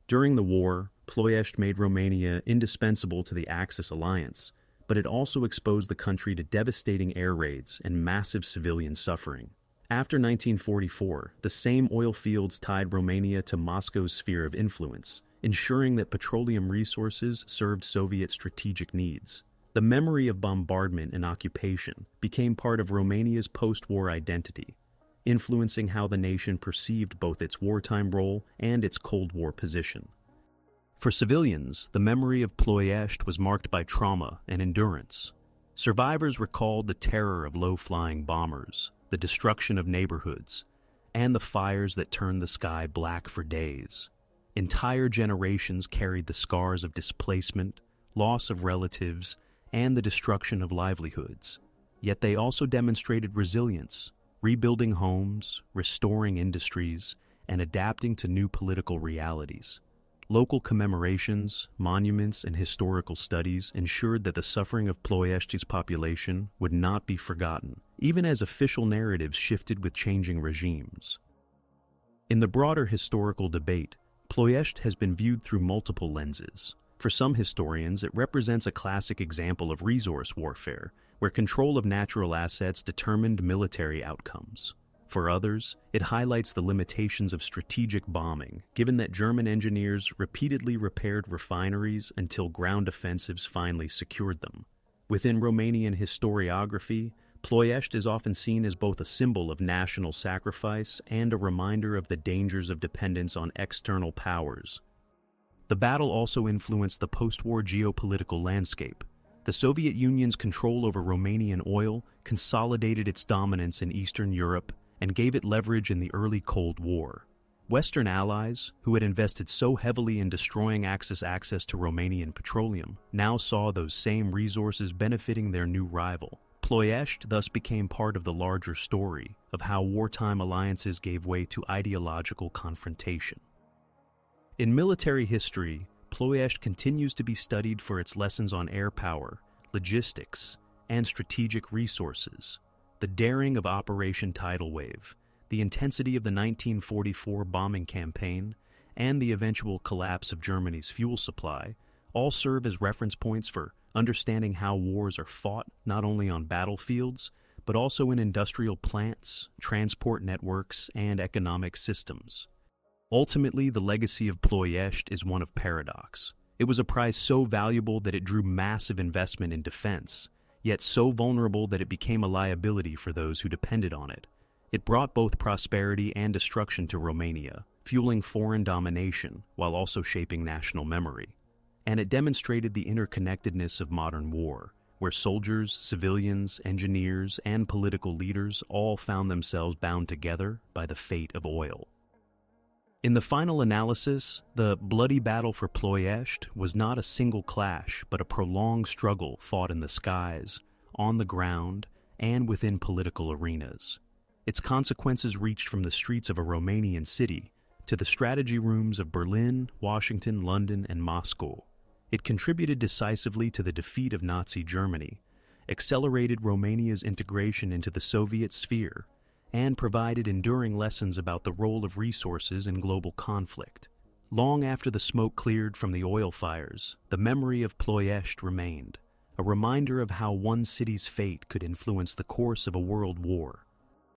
During the war, Ploiești made Romania indispensable to the Axis alliance, but it also exposed the country to devastating air raids and massive civilian suffering. After 1944, the same oil fields tied Romania to Moscow's sphere of influence, ensuring that petroleum resources served Soviet strategic needs. The memory of bombardment and occupation became part of Romania's post-war identity, influencing how the nation perceived both its wartime role and its Cold War position. For civilians, the memory of Ploiești was marked by trauma and endurance. Survivors recalled the terror of low-flying bombers, the destruction of neighborhoods, and the fires that turned the sky black for days. Entire generations carried the scars of displacement, loss of relatives, and the destruction of livelihoods. Yet they also demonstrated resilience, rebuilding homes, restoring industries, and adapting to new political realities. Local commemorations, monuments, and historical studies ensured that the suffering of Ploiești's population would not be forgotten, even as official narratives shifted with changing regimes. In the broader historical debate, Ploiești has been viewed through multiple lenses. For some historians, it represents a classic example of resource warfare, where control of natural assets determined military outcomes. For others, it highlights the limitations of strategic bombing, given that German engineers repeatedly repaired refineries until ground offensives finally secured them. Within Romanian historiography, Ploiești is often seen as both a symbol of national sacrifice and a reminder of the dangers of dependence on external powers. The battle also influenced the post-war geopolitical landscape. The Soviet Union's control over Romanian oil consolidated its dominance in Eastern Europe and gave it leverage in the early Cold War. Western allies, who had invested so heavily in destroying Axis access to Romanian petroleum, now saw those same resources benefiting their new rival. Ploiești thus became part of the larger story of how wartime alliances gave way to ideological confrontation. In military history, Ploiești continues to be studied for its lessons on air power, logistics, and strategic resources. The daring of Operation Tidal Wave, the intensity of the 1944 bombing campaign, and the eventual collapse of Germany's fuel supply all serve as reference points for understanding how wars are fought not only on battlefields, but also in industrial plants, transport networks, and economic systems. Ultimately, the legacy of Ploiești is one of paradox. It was a prize so valuable that it drew massive investment in defense, yet so vulnerable that it became a liability for those who depended on it. It brought both prosperity and destruction to Romania, fueling foreign domination while also shaping national memory. And it demonstrated the interconnectedness of modern war, where soldiers, civilians, engineers, and political leaders all found themselves bound together by the fate of oil. In the final analysis, the bloody battle for Ploiești was not a single clash, but a prolonged struggle fought in the skies, on the ground, and within political arenas. Its consequences reached from the streets of a Romanian city to the strategy rooms of Berlin, Washington, London, and Moscow. It contributed decisively to the defeat of Nazi Germany, accelerated Romania's integration into the Soviet sphere, and provided enduring lessons about the role of resources in global conflict. Long after the smoke cleared from the oil fires, the memory of Ploiești remained, a reminder of how one city's fate could influence the course of a world war.